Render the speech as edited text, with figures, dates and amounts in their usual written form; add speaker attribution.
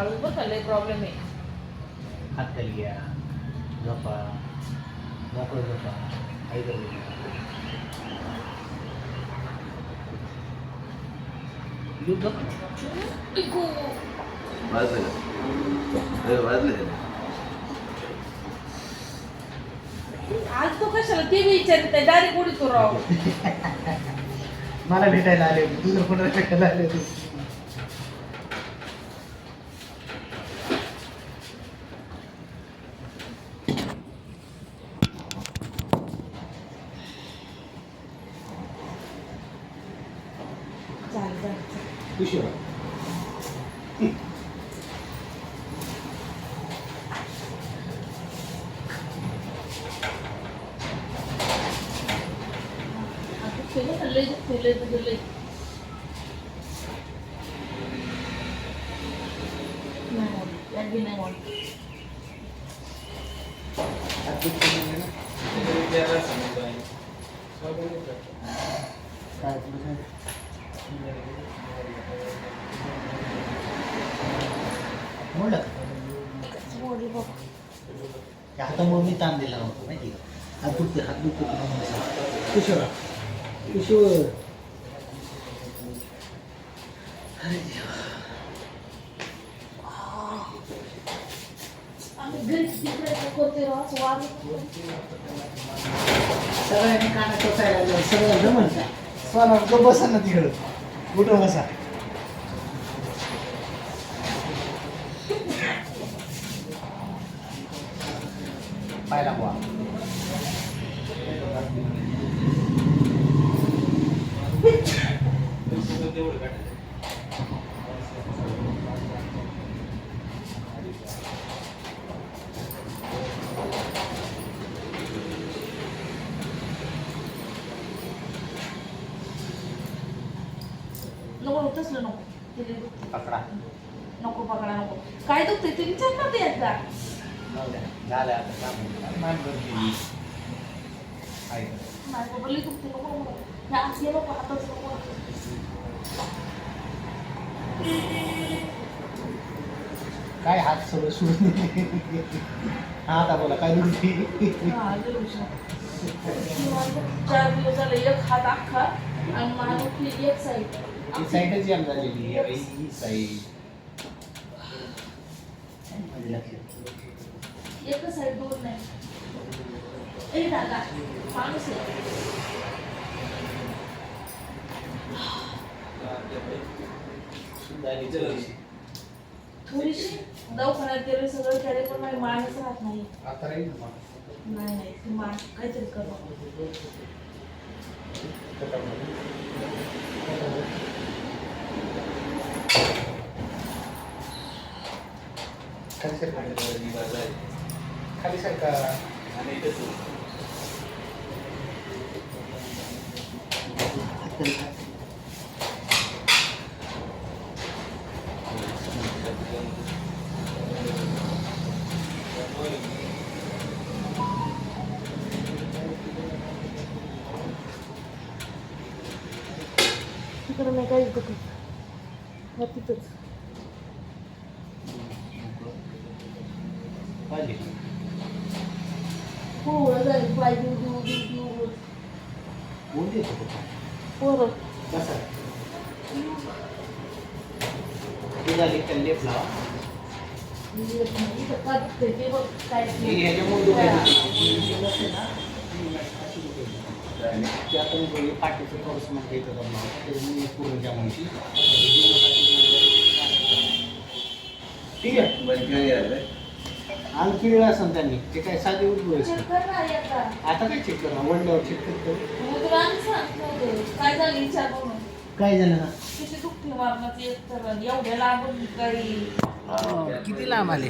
Speaker 1: हळूच बघ लय प्रॉब्लेम आहे.
Speaker 2: हात खाली घ्या, झोपा, मोकळं झोपा, काही करू नका. दूध झोपा.
Speaker 1: इगो.
Speaker 3: वाजलं का? वाजलं का?
Speaker 1: आज तो कशाला ते विचारत आहे डायरेक्ट उडी तो राव.
Speaker 2: मला भेटायला आले, तुझं कोणाला भेटायला आले तू.
Speaker 1: चालेल.
Speaker 2: खुशी
Speaker 1: लय नाही
Speaker 2: मोडलं का हातामुळे मी ताण दिला होतो माहिती का. हात दुखते कुशवर कुशवर. अरे देवा. सगळ्यांनी काना टोचायला लागलं, सगळं जमन का. सोना तो बसा ना तिकडं, कुठं बसा. पायला बुवा.
Speaker 1: नको तसलं नको.
Speaker 2: पकडा.
Speaker 1: नको पकडा नको. काय दुखतंय ते विचार ना ते एकदा.
Speaker 2: झालं आता काम. मान बंद केली. आहे.
Speaker 1: नाही बाबा लई दुखते नको नको. ह्या असले नको हातच नको.
Speaker 2: काय हात सगळं सोडून. हा आता बोला काय दुखती.
Speaker 1: हा लई हुशार. 4 दिवस झाले एक हात अख्खा आणि मान उठली एक साईड.
Speaker 2: ही साईडच जाम झालेली आहे. ही साईड. माझ्या लक्षात.
Speaker 1: एकच साईड दोन नाही. ए दादा माणूस आहे. थोडीशी दवाखान्यात गेले सगळं केले पण माझी मानच राहत नाही.
Speaker 2: आता राहील ना मग.
Speaker 1: नाही ती मान काहीतरी करू.
Speaker 2: खाली सरका. खाली सरका.
Speaker 1: तिकडं नाही काहीच दुखत. तिथंच
Speaker 2: पाहिजे.
Speaker 1: पोळं झाली पाय देऊ देऊ देऊ देऊ.
Speaker 2: बोल देतो का?
Speaker 1: पोरं
Speaker 2: बसा. ते झाली का लेप लावा.
Speaker 1: इथं का दुखतंय ते बघ काय
Speaker 2: ही ह्याच्यामुळे दुखायचं ना. ते आपण पाठीचं थोडंसं मग घेतो त्याच्यामुळे पूर्ण जामुनची. ठीक आहे.
Speaker 3: बंद
Speaker 2: आणखी वेळ असेल त्यांनी ते काय साधे उठवायचं.
Speaker 1: चेक कर ना एकदा.
Speaker 2: आता काय चेक करणार वडल्यावर चेक करतो.
Speaker 1: मग तुला आणि सांगतो काय झालं विचार म्हणून.
Speaker 2: काय झालं ना.
Speaker 1: किती दुखते मारणाची एक तर एवढ्या लांबून काही
Speaker 2: किती लांब आले.